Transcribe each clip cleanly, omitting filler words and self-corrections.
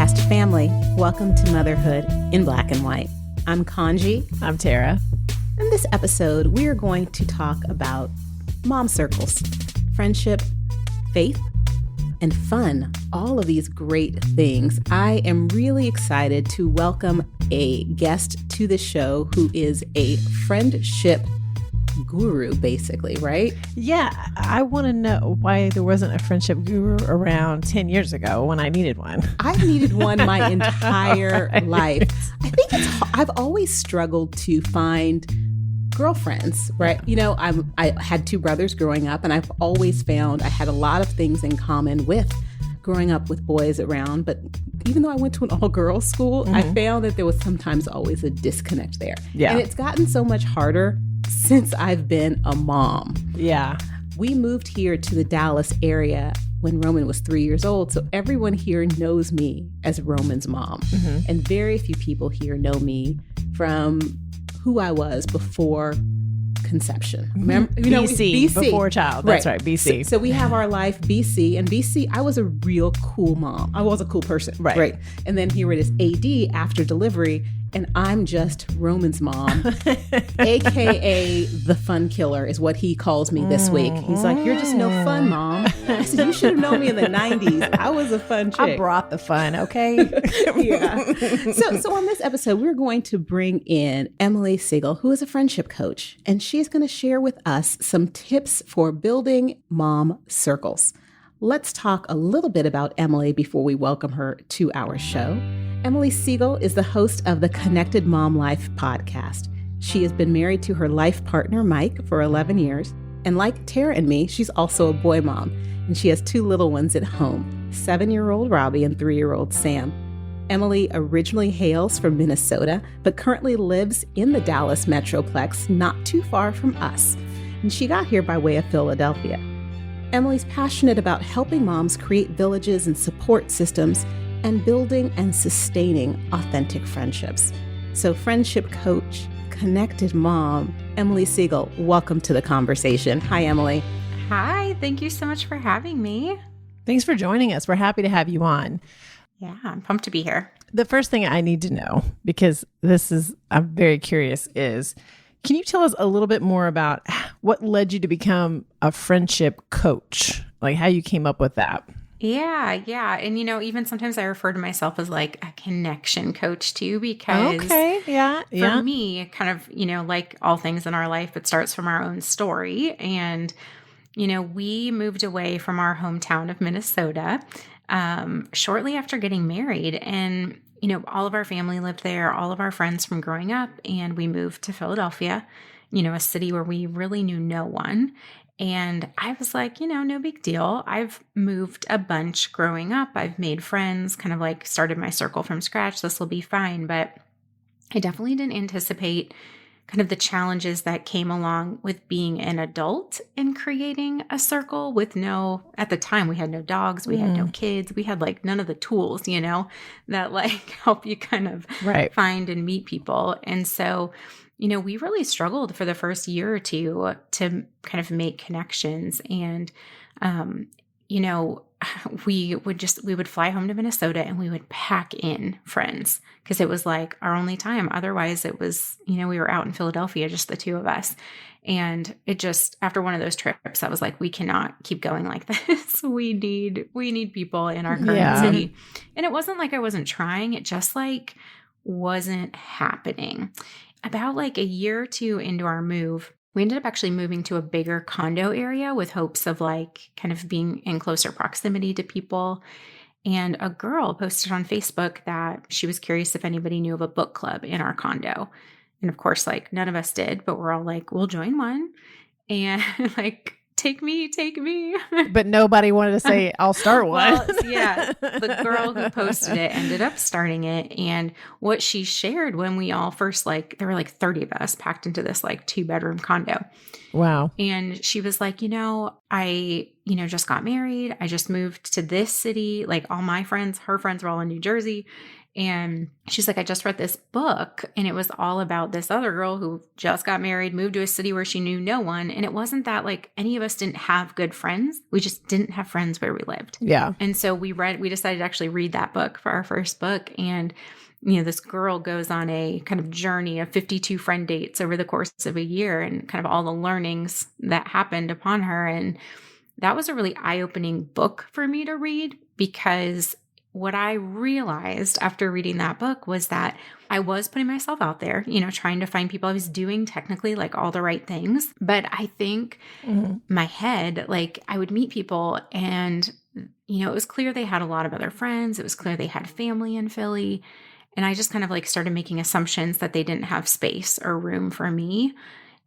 podcast family. Welcome to Motherhood in Black and White. I'm Kaanji. I'm Tara. In this episode, we are going to talk about mom circles, friendship, faith, and fun. All of these great things. I am really excited to welcome a guest to the show who is a friendship guru, basically, right? Yeah, I want to know why there wasn't a friendship guru around 10 years ago when I needed one. I needed one my entire life. I think I've always struggled to find girlfriends, right? You know, I had two brothers growing up, and I've always found I had a lot of things in common with growing up with boys around. But even though I went to an all-girls school, I found that there was sometimes always a disconnect there. Yeah. And it's gotten so much harder since I've been a mom. Yeah. We moved here to the Dallas area when Roman was 3 years old. So everyone here knows me as Roman's mom. And very few people here know me from who I was before conception. Remember, BC, before child. That's right, BC. So we have our life BC, and BC, I was a real cool mom. I was a cool person. Right. And then here it is AD after delivery, and I'm just Roman's mom, AKA the fun killer is what he calls me this week. He's like, you're just no fun, mom. I said, you should have known me in the 90s. I was a fun chick. I brought the fun, okay? Yeah. So on this episode, we're going to bring in Emily Siegel, who is a friendship coach, and she's going to share with us some tips for building mom circles. Let's talk a little bit about Emily before we welcome her to our show. Emily Siegel is the host of the Connected Mom Life podcast. She has been married to her life partner, Mike, for 11 years. And like Tara and me, she's also a boy mom. And she has two little ones at home, 7-year-old Robbie and 3-year-old Sam. Emily originally hails from Minnesota, but currently lives in the Dallas Metroplex, not too far from us. And she got here by way of Philadelphia. Emily's passionate about helping moms create villages and support systems and building and sustaining authentic friendships. So friendship coach, connected mom, Emily Siegel, welcome to the conversation. Hi, Emily. Hi, thank you so much for having me. Thanks for joining us. We're happy to have you on. Yeah, I'm pumped to be here. The first thing I need to know, because I'm very curious, is can you tell us a little bit more about what led you to become a friendship coach? Like how you came up with that? Yeah. And, even sometimes I refer to myself as like a connection coach too, because for me, kind of, like all things in our life, it starts from our own story. And, we moved away from our hometown of Minnesota shortly after getting married. And, all of our family lived there, all of our friends from growing up, and we moved to Philadelphia, a city where we really knew no one. And I was like, no big deal. I've moved a bunch growing up. I've made friends, kind of like started my circle from scratch. This will be fine. But I definitely didn't anticipate kind of the challenges that came along with being an adult and creating a circle with at the time we had no dogs, we had no kids, we had like none of the tools, that like help you kind of find and meet people. And so we really struggled for the first year or two to kind of make connections. And, we would fly home to Minnesota and we would pack in friends because it was like our only time. Otherwise it was, we were out in Philadelphia, just the two of us. And it just, after one of those trips, I was like, we cannot keep going like this. We need people in our current city. And it wasn't like I wasn't trying. It just like wasn't happening. About like a year or two into our move, we ended up actually moving to a bigger condo area with hopes of like kind of being in closer proximity to people. And a girl posted on Facebook that she was curious if anybody knew of a book club in our condo. And of course, like none of us did, but we're all like, we'll join one. And like, take me. But nobody wanted to say, I'll start one. Well, yeah. The girl who posted it ended up starting it. And what she shared when we all first, there were like 30 of us packed into this like 2-bedroom condo. Wow. And she was like, I, just got married. I just moved to this city. Like all my friends, her friends were all in New Jersey. And she's like, I just read this book and it was all about this other girl who just got married, moved to a city where she knew no one. And it wasn't that like any of us didn't have good friends. We just didn't have friends where we lived. Yeah. And so we decided to actually read that book for our first book. And, this girl goes on a kind of journey of 52 friend dates over the course of a year and kind of all the learnings that happened upon her. And that was a really eye-opening book for me to read, because what I realized after reading that book was that I was putting myself out there, trying to find people. I was doing technically like all the right things, but I think my head, like I would meet people and, it was clear they had a lot of other friends. It was clear they had family in Philly. And I just kind of like started making assumptions that they didn't have space or room for me.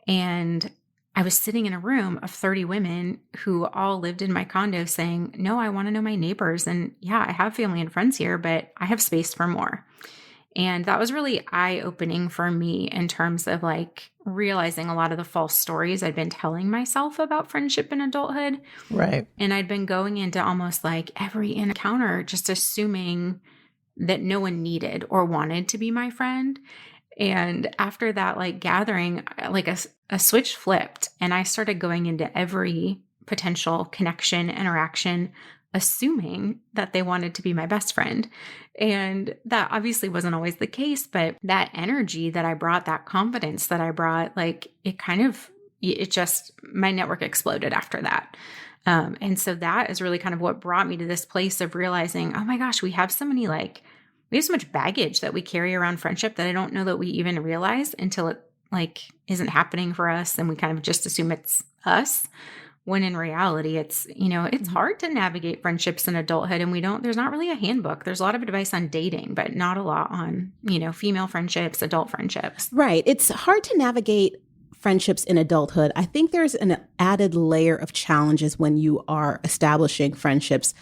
And I was sitting in a room of 30 women who all lived in my condo saying, no, I want to know my neighbors. And yeah, I have family and friends here, but I have space for more. And that was really eye-opening for me in terms of like realizing a lot of the false stories I'd been telling myself about friendship in adulthood. Right. And I'd been going into almost like every encounter just assuming that no one needed or wanted to be my friend. And after that, like gathering, like a switch flipped and I started going into every potential connection, interaction, assuming that they wanted to be my best friend. And that obviously wasn't always the case, but that energy that I brought, that confidence that I brought, like it just, my network exploded after that. And so that is really kind of what brought me to this place of realizing, oh my gosh, we have so much baggage that we carry around friendship that I don't know that we even realize until it like isn't happening for us. And we kind of just assume it's us, when in reality, it's hard to navigate friendships in adulthood. And there's not really a handbook. There's a lot of advice on dating, but not a lot on, female friendships, adult friendships. Right. It's hard to navigate friendships in adulthood. I think there's an added layer of challenges when you are establishing friendships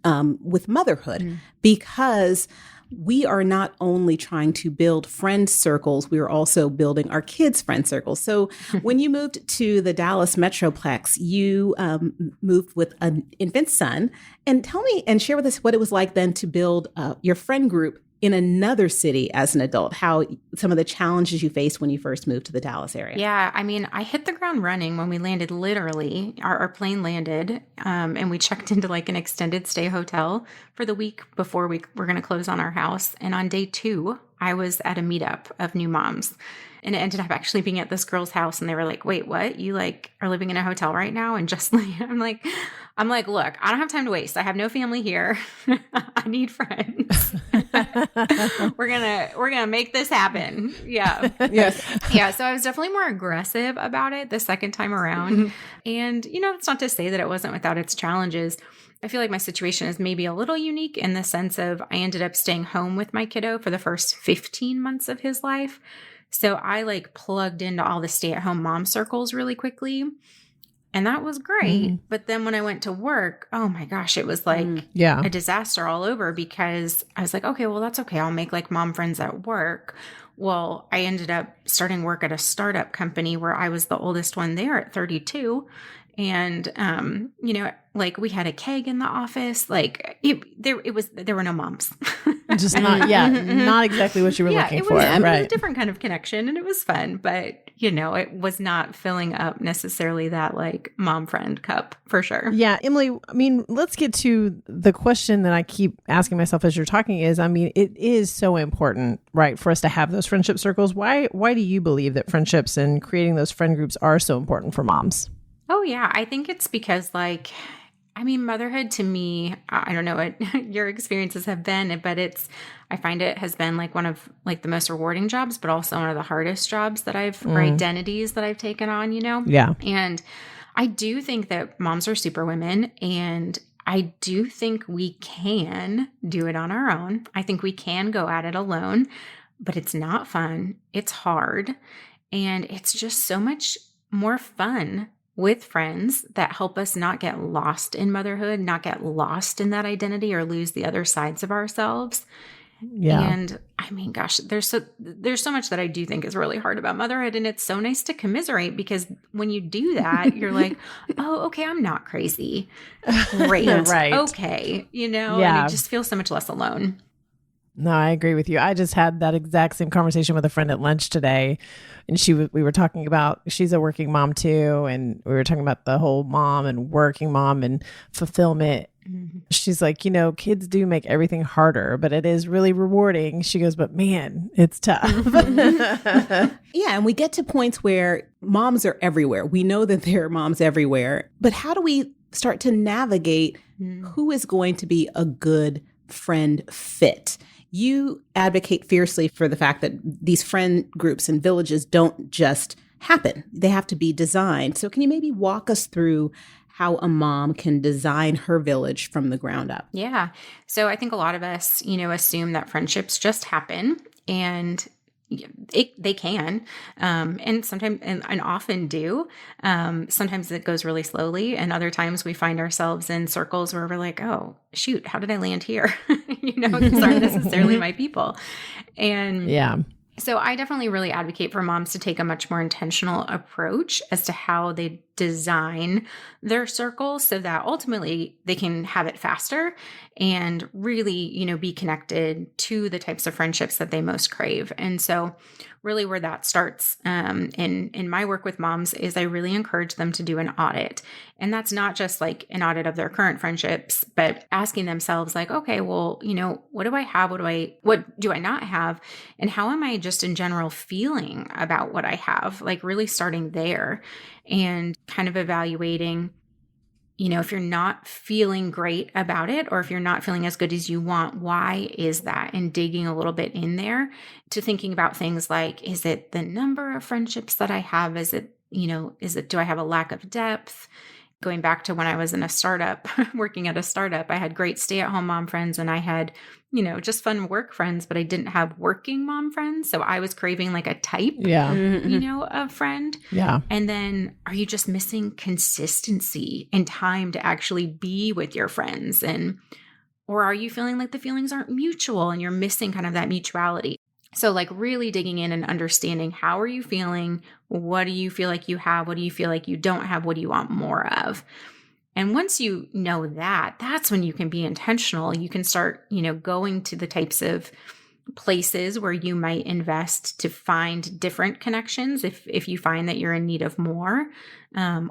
with motherhood, because we are not only trying to build friend circles, we are also building our kids' friend circles. So when you moved to the Dallas Metroplex, you moved with an infant son. And tell me and share with us what it was like then to build your friend group in another city as an adult, how some of the challenges you faced when you first moved to the Dallas area. Yeah, I mean, I hit the ground running when we landed, literally. Our plane landed and we checked into like an extended stay hotel for the week before we were going to close on our house. And on day 2, I was at a meetup of new moms. And it ended up actually being at this girl's house. And they were like, wait, what? You like are living in a hotel right now? And just like, I'm like, look, I don't have time to waste. I have no family here. I need friends. We're gonna make this happen. Yeah. Yes. Yeah. So I was definitely more aggressive about it the second time around. And, it's not to say that it wasn't without its challenges. I feel like my situation is maybe a little unique in the sense of I ended up staying home with my kiddo for the first 15 months of his life. So I like plugged into all the stay-at-home mom circles really quickly. And that was great. But then when I went to work, oh my gosh, it was like a disaster all over, because I was like, okay, well, that's okay. I'll make like mom friends at work. Well, I ended up starting work at a startup company where I was the oldest one there at 32. And, like we had a keg in the office, like there were no moms. Just not exactly what you were looking for. It was a different kind of connection and it was fun, but it was not filling up necessarily that like mom friend cup for sure. Yeah. Emily, I mean, let's get to the question that I keep asking myself as you're talking is, I mean, it is so important, right, for us to have those friendship circles. Why do you believe that friendships and creating those friend groups are so important for moms? Oh, yeah. I think it's because motherhood to me, I don't know what your experiences have been, but I find it has been like one of like the most rewarding jobs, but also one of the hardest jobs that or identities that I've taken on, Yeah. And I do think that moms are superwomen, and I do think we can do it on our own. I think we can go at it alone, but it's not fun. It's hard. And it's just so much more fun with friends that help us not get lost in motherhood, not get lost in that identity or lose the other sides of ourselves. Yeah. And I mean, gosh, there's so much that I do think is really hard about motherhood. And it's so nice to commiserate, because when you do that, you're like, oh, okay, I'm not crazy. Great. Right. Okay. And you just feel so much less alone. No, I agree with you. I just had that exact same conversation with a friend at lunch today, and we were talking about, she's a working mom too, and we were talking about the whole mom and working mom and fulfillment. Mm-hmm. She's like, kids do make everything harder, but it is really rewarding. She goes, but man, it's tough. Yeah, and we get to points where moms are everywhere. We know that there are moms everywhere, but how do we start to navigate who is going to be a good friend fit? You advocate fiercely for the fact that these friend groups and villages don't just happen. They have to be designed. So can you maybe walk us through how a mom can design her village from the ground up? Yeah. So I think a lot of us, assume that friendships just happen, and they can, and sometimes, and often do. Sometimes it goes really slowly, and other times we find ourselves in circles where we're like, oh, shoot, how did I land here? These aren't necessarily my people. And yeah. So I definitely really advocate for moms to take a much more intentional approach as to how they design their circle so that ultimately they can have it faster and really, be connected to the types of friendships that they most crave. And so really where that starts in my work with moms is I really encourage them to do an audit. And that's not just like an audit of their current friendships, but asking themselves like, okay, well, what do I have? What do I not have? And how am I just in general feeling about what I have? Like really starting there and kind of evaluating, if you're not feeling great about it, or if you're not feeling as good as you want, why is that? And digging a little bit in there to thinking about things like, is it the number of friendships that I have? Is it, do I have a lack of depth? Going back to when I was in a startup, working at a startup, I had great stay-at-home mom friends, and I had, just fun work friends, but I didn't have working mom friends. So I was craving like a type, of friend. Yeah. And then are you just missing consistency and time to actually be with your friends? Or are you feeling like the feelings aren't mutual and you're missing kind of that mutuality? So like really digging in and understanding, how are you feeling? What do you feel like you have? What do you feel like you don't have? What do you want more of? And once you know that, that's when you can be intentional. You can start, going to the types of places where you might invest to find different connections if you find that you're in need of more,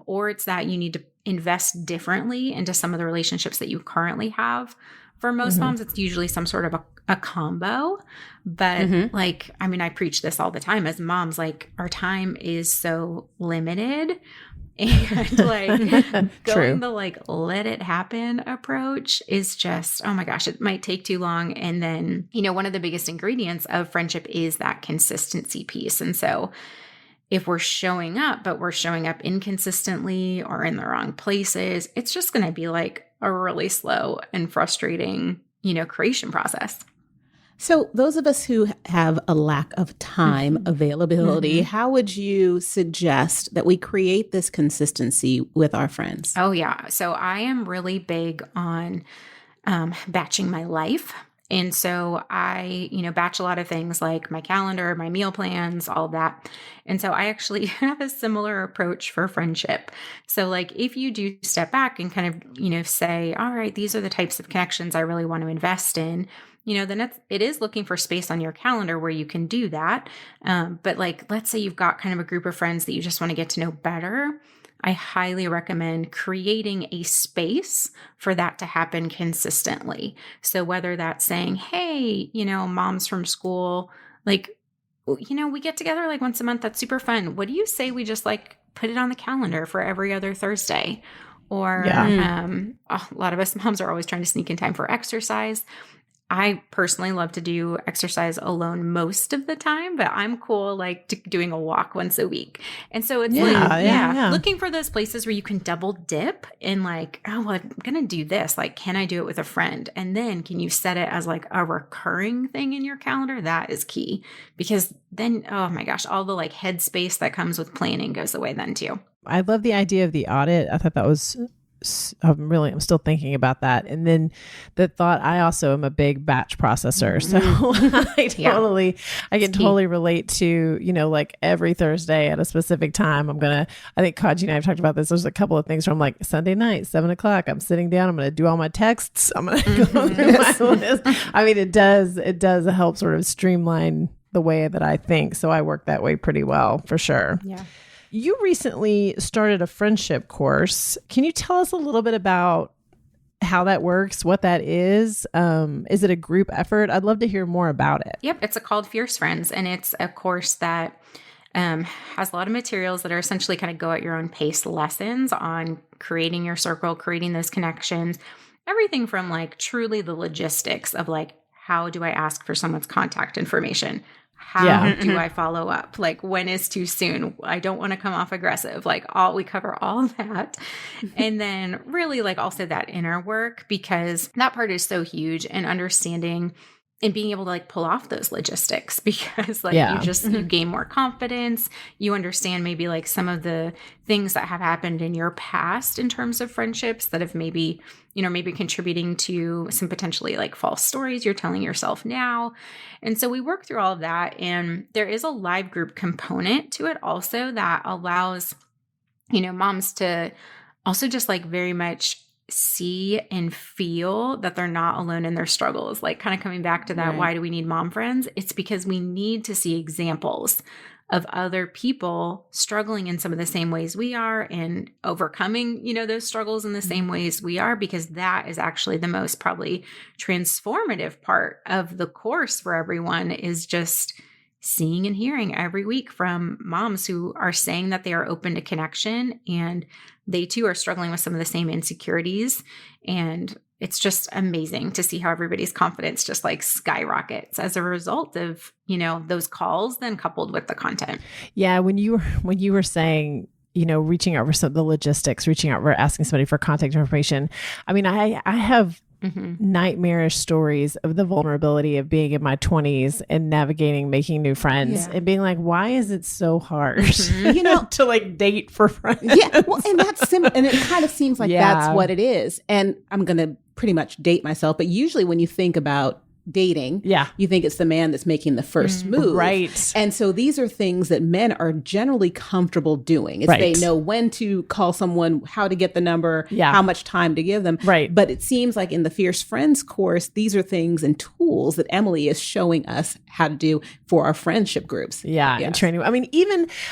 or it's that you need to invest differently into some of the relationships that you currently have. For most moms, it's usually some sort of a combo. But I preach this all the time as moms, like our time is so limited. And going the let it happen approach is just, oh my gosh, it might take too long. And then, one of the biggest ingredients of friendship is that consistency piece. And so if we're showing up, but we're showing up inconsistently or in the wrong places, it's just going to be like a really slow and frustrating, creation process. So those of us who have a lack of time availability, how would you suggest that we create this consistency with our friends? Oh, yeah. So I am really big on batching my life. And so I, batch a lot of things like my calendar, my meal plans, all that. And so I actually have a similar approach for friendship. So like if you do step back and kind of, say, all right, these are the types of connections I really want to invest in, then it is looking for space on your calendar where you can do that. But like, let's say you've got kind of a group of friends that you just want to get to know better. I highly recommend creating a space for that to happen consistently. So whether that's saying, hey, moms from school, like, we get together like once a month. That's super fun. What do you say we just like put it on the calendar for every other Thursday? Or a lot of us moms are always trying to sneak in time for exercise. I personally love to do exercise alone most of the time, but I'm cool like doing a walk once a week. And so it's looking for those places where you can double dip in like, oh, well, I'm going to do this. Like, can I do it with a friend? And then can you set it as like a recurring thing in your calendar? That is key, because then, oh my gosh, all the like headspace that comes with planning goes away then too. I love the idea of the audit. I thought that was I'm still thinking about that. And then the thought, I also am a big batch processor. So I can totally relate to, like every Thursday at a specific time, I think Kaanji and I have talked about this. There's a couple of things where I'm like, Sunday night, 7:00, I'm sitting down, I'm going to do all my texts. I'm going to go through my list. I mean, it does help sort of streamline the way that I think. So I work that way pretty well, for sure. Yeah. You recently started a friendship course. Can you tell us a little bit about how that works, what that is? Is it a group effort? I'd love to hear more about it. Yep. It's called Fierce Friends, and it's a course that has a lot of materials that are essentially kind of go at your own pace lessons on creating your circle, creating those connections, everything from like truly the logistics of like, how do I ask for someone's contact information? How do I follow up? Like, when is too soon? I don't want to come off aggressive. Like, we cover all of that. And then really like also that inner work, because that part is so huge, and understanding and being able to like pull off those logistics, because like you gain more confidence. You understand maybe like some of the things that have happened in your past in terms of friendships that have maybe contributing to some potentially like false stories you're telling yourself now. And so we work through all of that. And there is a live group component to it also that allows, moms to also just like very much see and feel that they're not alone in their struggles. Like kind of coming back to that, right. Why do we need mom friends? It's because we need to see examples of other people struggling in some of the same ways we are, and overcoming, those struggles in the same ways we are, because that is actually the most probably transformative part of the course for everyone, is just seeing and hearing every week from moms who are saying that they are open to connection, and they too are struggling with some of the same insecurities. And it's just amazing to see how everybody's confidence just like skyrockets as a result of, those calls, then coupled with the content. Yeah. When you were saying, reaching out for the logistics, reaching out for asking somebody for contact information. I mean, I have nightmarish stories of the vulnerability of being in my 20s and navigating, making new friends and being like, why is it so hard to like date for friends? Yeah. Well, and that's and it kind of seems like that's what it is. And I'm going to pretty much date myself, but usually when you think about dating, you think it's the man that's making the first move. Right. And so these are things that men are generally comfortable doing. It's they know when to call someone, how to get the number, how much time to give them. Right. But it seems like in the Fierce Friends course, these are things and tools that Emily is showing us how to do for our friendship groups. Yeah. And training. I mean,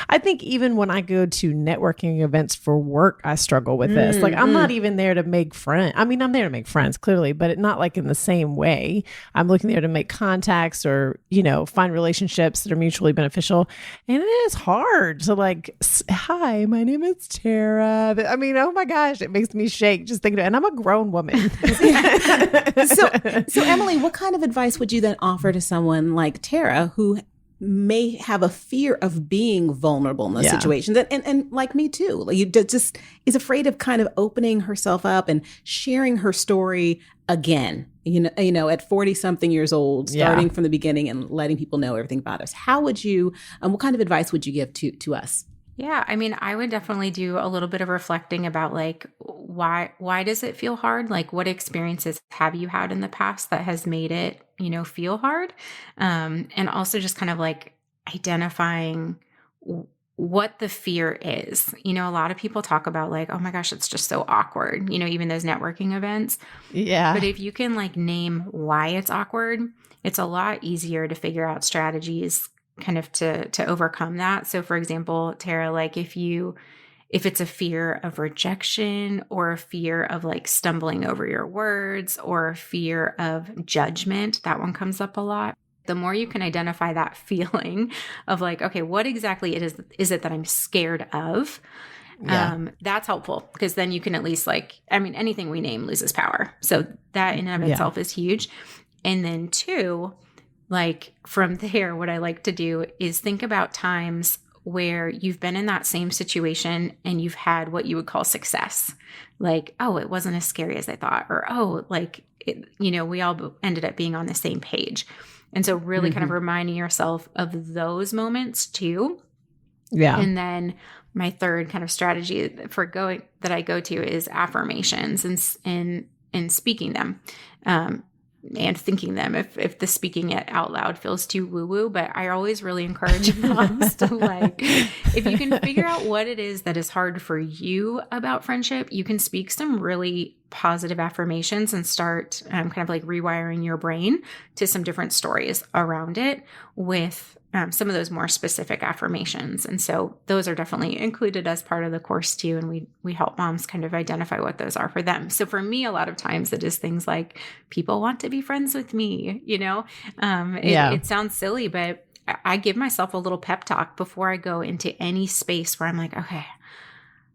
I think even when I go to networking events for work, I struggle with this. Like, I'm not even there to make friends. I mean, I'm there to make friends, clearly, but not like in the same way. I'm looking there to make contacts or, find relationships that are mutually beneficial. And it is hard to like, hi, my name is Tara. I mean, oh my gosh, it makes me shake just thinking of it. And I'm a grown woman. So Emily, what kind of advice would you then offer to someone like Tara, who may have a fear of being vulnerable in those situations, and like me too, like you just is afraid of kind of opening herself up and sharing her story again, at 40 something years old, starting from the beginning and letting people know everything about us. How would you, what kind of advice would you give to us? Yeah, I mean, I would definitely do a little bit of reflecting about like, why does it feel hard? Like, what experiences have you had in the past that has made it, feel hard? And also just kind of like identifying what the fear is. A lot of people talk about like, oh my gosh, it's just so awkward, even those networking events. Yeah. But if you can like name why it's awkward, it's a lot easier to figure out strategies kind of to overcome that. So for example, Tara, like if it's a fear of rejection or a fear of like stumbling over your words or a fear of judgment, that one comes up a lot. The more you can identify that feeling of like, okay, what exactly is it that I'm scared of? That's helpful, because then you can at least like, I mean, anything we name loses power. So that in and of itself is huge. And then two, like from there, what I like to do is think about times where you've been in that same situation and you've had what you would call success. Like, oh, it wasn't as scary as I thought. Or, oh, like, we all ended up being on the same page. And so really kind of reminding yourself of those moments too. Yeah. And then my third kind of strategy that I go to is affirmations and speaking them. And thinking them if the speaking it out loud feels too woo-woo. But I always really encourage moms to if you can figure out what it is that is hard for you about friendship, you can speak some really positive affirmations and start kind of rewiring your brain to some different stories around it with some of those more specific affirmations. And so those are definitely included as part of the course too. And we help moms kind of identify what those are for them. So for me, a lot of times it is things like people want to be friends with me, it sounds silly, but I give myself a little pep talk before I go into any space where I'm like, okay,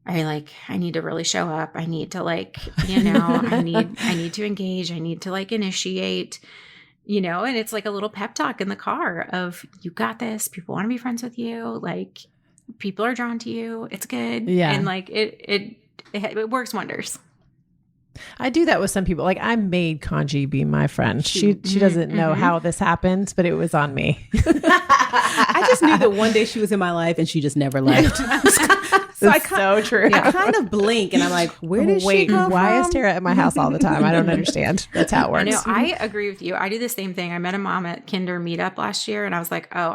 I need to really show up. I need to I need to engage. I need to initiate, and it's like a little pep talk in the car of, you got this. People want to be friends with you. People are drawn to you. It's good. Yeah. And it works wonders. I do that with some people. I made Kaanji be my friend. She doesn't know how this happened, but it was on me. I just knew that one day she was in my life and she just never left. So true. I kind of blink and I'm like, where did she come from? Why is Tara at my house all the time? I don't understand. That's how it works. I agree with you. I do the same thing. I met a mom at Kinder meetup last year and I was like, oh,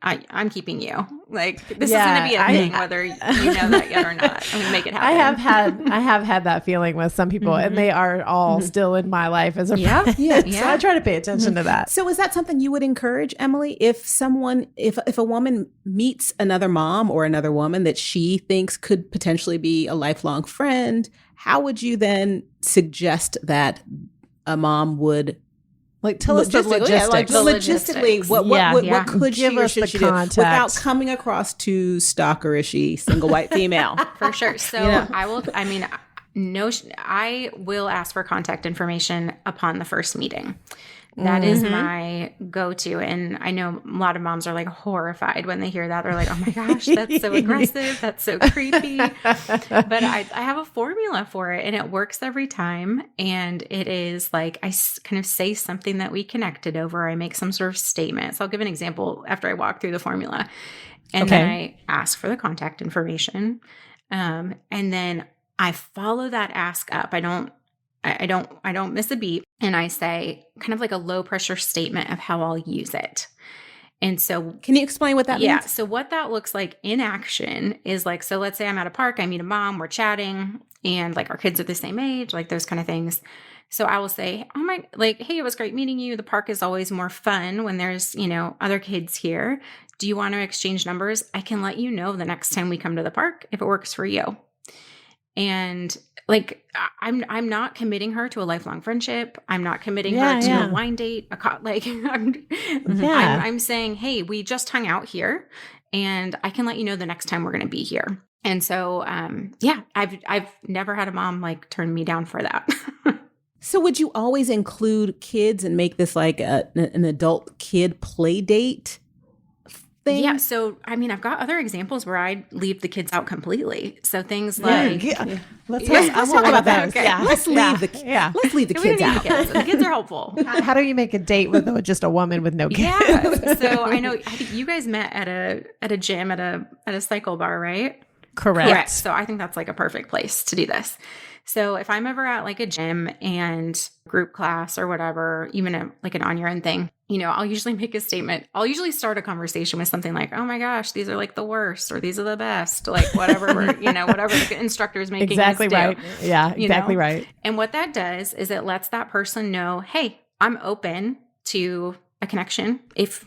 I'm keeping you. This is going to be a thing, whether you know that yet or not. I'm going to make it happen. I have had that feeling with some people and they are all still in my life as a friend. Yeah. So I try to pay attention to that. So is that something you would encourage, Emily? If a woman meets another mom or another woman that she thinks could potentially be a lifelong friend, how would you then suggest that a mom would tell us the logistics? Logistically, what could she or should she do without coming across too stalkerish-y single white female? For sure. So I will ask for contact information upon the first meeting. That is my go-to. And I know a lot of moms are horrified when they hear that. They're like, oh my gosh, that's so aggressive. That's so creepy. But I have a formula for it and it works every time. And it is I kind of say something that we connected over. I make some sort of statement. So I'll give an example after I walk through the formula. And then I ask for the contact information. And then I follow that ask up. I don't miss a beat. And I say kind of a low pressure statement of how I'll use it. And so can you explain what that means? Yeah. So what that looks like in action is so let's say I'm at a park, I meet a mom, we're chatting and our kids are the same age, those kind of things. So I will say, oh my, hey, it was great meeting you. The park is always more fun when there's, other kids here. Do you want to exchange numbers? I can let you know the next time we come to the park if it works for you. And I'm not committing her to a lifelong friendship. I'm not committing her to a wine date. I'm saying, hey, we just hung out here, and I can let you know the next time we're going to be here. And so, I've never had a mom turn me down for that. So, would you always include kids and make this an adult kid play date thing? Yeah. So, I've got other examples where I leave the kids out completely. So things let's talk about that. Okay. Yeah. Let's leave the kids out. The kids are helpful. How do you make a date with just a woman with no kids? Yeah. So I think you guys met at a gym at a cycle bar, right? Correct. So I think that's a perfect place to do this. So if I'm ever at a gym and group class or whatever, even an on your own thing, I'll usually make a statement. I'll usually start a conversation with something like, oh my gosh, these are the worst, or these are the best, whatever, whatever the instructor is making exactly us do. Right. Yeah, exactly right. And what that does is it lets that person know, hey, I'm open to a connection. If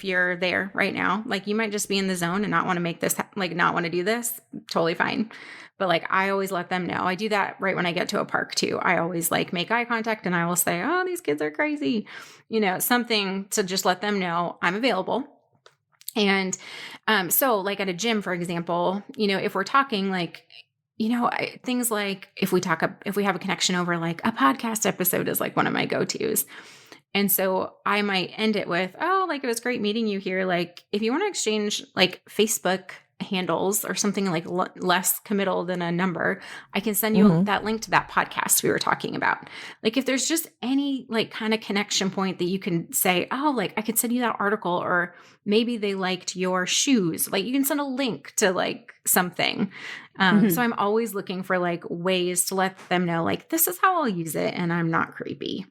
you're there right now, you might just be in the zone and not want to make this, not want to do this, totally fine. But I always let them know. I do that right when I get to a park too. I always make eye contact and I will say, oh, these kids are crazy, something to just let them know I'm available. And so at a gym, for example, if we're talking things if we have a connection over a podcast episode is one of my go-tos. And so I might end it with, oh, it was great meeting you here. If you want to exchange Facebook handles or something like less committal than a number, I can send you that link to that podcast we were talking about. Like if there's just any like kind of connection point that you can say, oh, like I could send you that article, or maybe they liked your shoes. Like you can send a link to like something. So I'm always looking for like ways to let them know, like, this is how I'll use it. And I'm not creepy.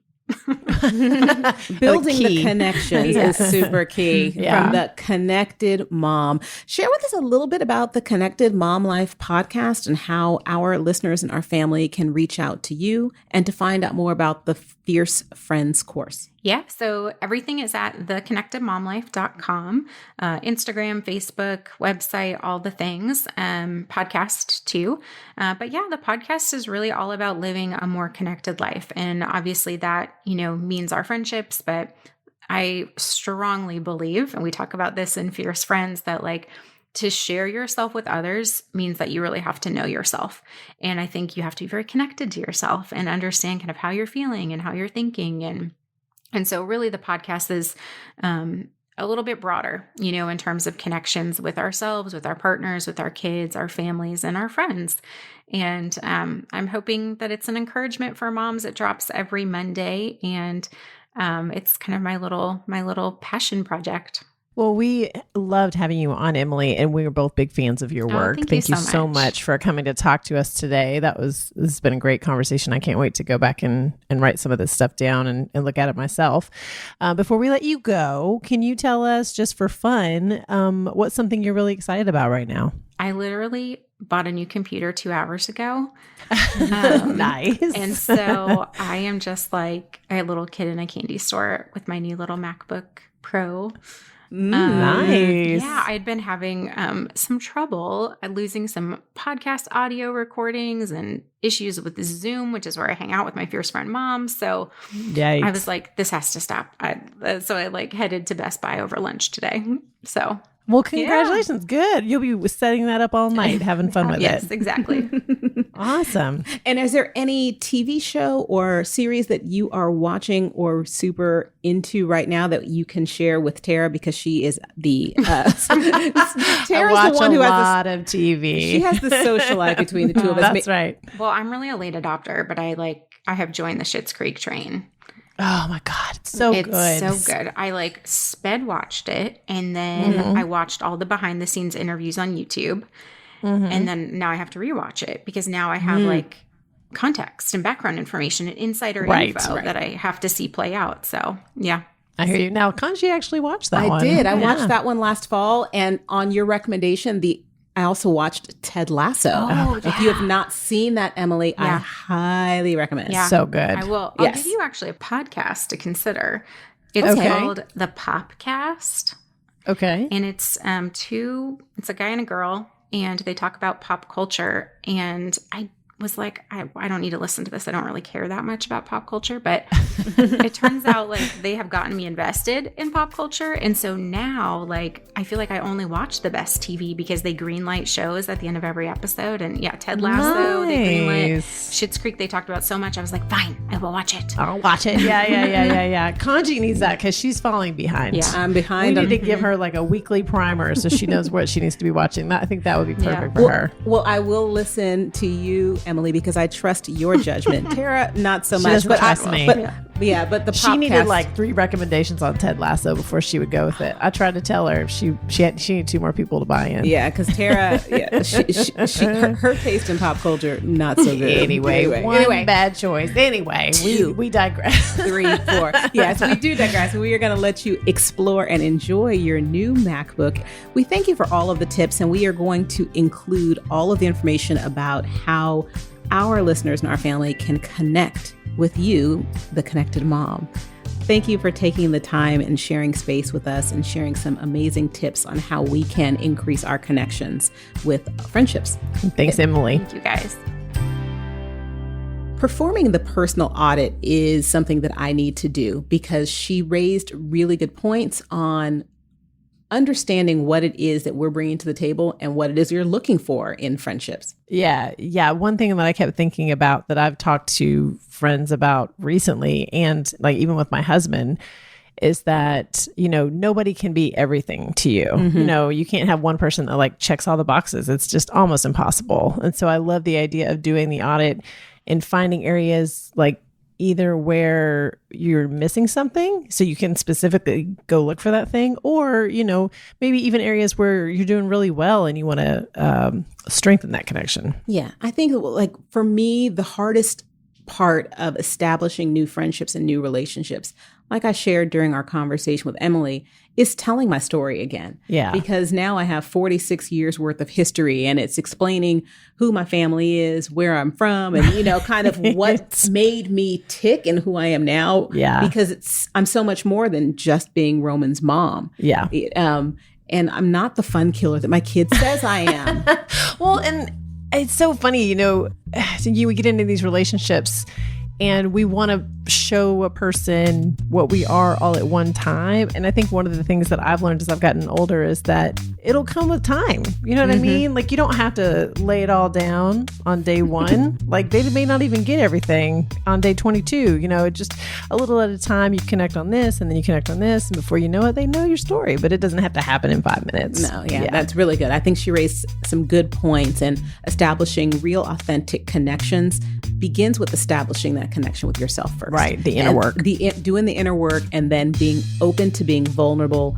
Building the connections is super key. From the Connected Mom. Share with us a little bit about the Connected Mom Life podcast and how our listeners and our family can reach out to you and to find out more about the Fierce Friends course. Yeah. So everything is at theconnectedmomlife.com, Instagram, Facebook, website, all the things, podcast too. But yeah, the podcast is really all about living a more connected life. And obviously that, means our friendships, but I strongly believe, and we talk about this in Fierce Friends, that like to share yourself with others means that you really have to know yourself. And I think you have to be very connected to yourself and understand kind of how you're feeling and how you're thinking. And so really the podcast is a little bit broader, in terms of connections with ourselves, with our partners, with our kids, our families, and our friends. And I'm hoping that it's an encouragement for moms. It drops every Monday, and it's kind of my little passion project. Well, we loved having you on, Emily, and we were both big fans of your work. Thank you so much for coming to talk to us today. This has been a great conversation. I can't wait to go back and write some of this stuff down and look at it myself. Before we let you go, can you tell us, just for fun, what's something you're really excited about right now? I literally bought a new computer 2 hours ago. Nice. And so I am just like a little kid in a candy store with my new little MacBook Pro. Nice. Yeah, I'd been having some trouble losing some podcast audio recordings and issues with Zoom, which is where I hang out with my Fierce Friend mom. So Yikes. I was like, this has to stop. So I like headed to Best Buy over lunch today. So well, congratulations. Yeah. Good. You'll be setting that up all night, having fun with it. Yes, exactly. Awesome. And is there any TV show or series that you are watching or super into right now that you can share with Tara? Because she is the Tara's the one who has a lot of TV. She has the social life between the two of us. That's right. Well, I'm really a late adopter, but I have joined the Schitt's Creek train. Oh my God. It's so good. It's so good. I sped watched it, and then I watched all the behind the scenes interviews on YouTube. And then now I have to rewatch it because now I have context and background information and insider info that I have to see play out. So yeah. I hear you. Now, Kaanji actually watched that one. I did. I watched that one last fall, and on your recommendation, I also watched Ted Lasso. If you have not seen that, Emily, I highly recommend. Yeah. So good. I will. I'll give you actually a podcast to consider. It's called The Popcast. Okay. And it's it's a guy and a girl, and they talk about pop culture. And I was like, I don't need to listen to this. I don't really care that much about pop culture, but it turns out they have gotten me invested in pop culture. And so now I feel like I only watch the best TV because they greenlight shows at the end of every episode. And Ted Lasso, they greenlit. Schitt's Creek, they talked about so much. I was like, fine, I will watch it. I'll watch it. Yeah. Kaanji needs that because she's falling behind. Yeah, I'm behind. We need to give her a weekly primer so she knows what she needs to be watching. I think that would be perfect for her. Well, I will listen to you, Emily, because I trust your judgment. Tara, not so much. But trust me. But the she needed 3 recommendations on Ted Lasso before she would go with it. I tried to tell her she needed 2 more people to buy in. Yeah, because Tara, her taste in pop culture not so good. Anyway, one bad choice. Anyway, we digress. 3, 4. Yes, we do digress. We are going to let you explore and enjoy your new MacBook. We thank you for all of the tips, and we are going to include all of the information about how our listeners and our family can connect with you, the Connected Mom. Thank you for taking the time and sharing space with us and sharing some amazing tips on how we can increase our connections with friendships. Thanks, Emily. Thank you, guys. Performing the personal audit is something that I need to do because she raised really good points on understanding what it is that we're bringing to the table and what it is you're looking for in friendships. Yeah. One thing that I kept thinking about that I've talked to friends about recently, and even with my husband, is that, nobody can be everything to you. You can't have one person that like checks all the boxes. It's just almost impossible. And so I love the idea of doing the audit and finding areas like either where you're missing something so you can specifically go look for that thing, or, maybe even areas where you're doing really well and you want to strengthen that connection. Yeah. I think like for me, the hardest part of establishing new friendships and new relationships, like I shared during our conversation with Emily, is telling my story again. Yeah. Because now I have 46 years worth of history, and it's explaining who my family is, where I'm from, and, kind of what made me tick and who I am now. Yeah. Because I'm so much more than just being Roman's mom. Yeah. And I'm not the fun killer that my kid says I am. Well, and it's so funny, we get into these relationships and we want to show a person what we are all at one time. And I think one of the things that I've learned as I've gotten older is that it'll come with time. You know what I mean? Like, you don't have to lay it all down on day one. Like, they may not even get everything on day 22. Just a little at a time, you connect on this and then you connect on this. And before you know it, they know your story. But it doesn't have to happen in 5 minutes. No, yeah, that's really good. I think she raised some good points, and establishing real, authentic connections begins with establishing that connection with yourself first. Right. The inner work. Doing the inner work, and then being open to being vulnerable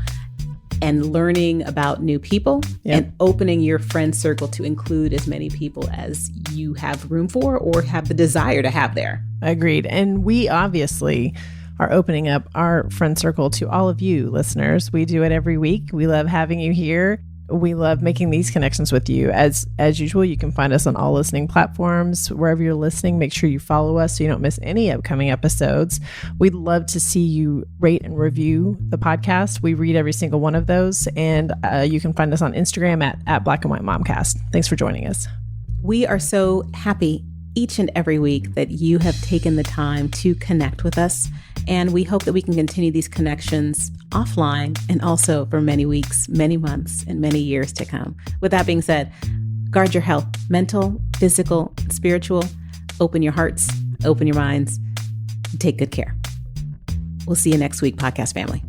and learning about new people, and opening your friend circle to include as many people as you have room for or have the desire to have there. Agreed. And we obviously are opening up our friend circle to all of you listeners. We do it every week. We love having you here. We love making these connections with you. As usual, you can find us on all listening platforms. Wherever you're listening, make sure you follow us so you don't miss any upcoming episodes. We'd love to see you rate and review the podcast. We read every single one of those. And you can find us on Instagram at Black and White Momcast. Thanks for joining us. We are so happy each and every week that you have taken the time to connect with us. And we hope that we can continue these connections offline and also for many weeks, many months, and many years to come. With that being said, guard your health, mental, physical, spiritual. Open your hearts, open your minds, and take good care. We'll see you next week, podcast family.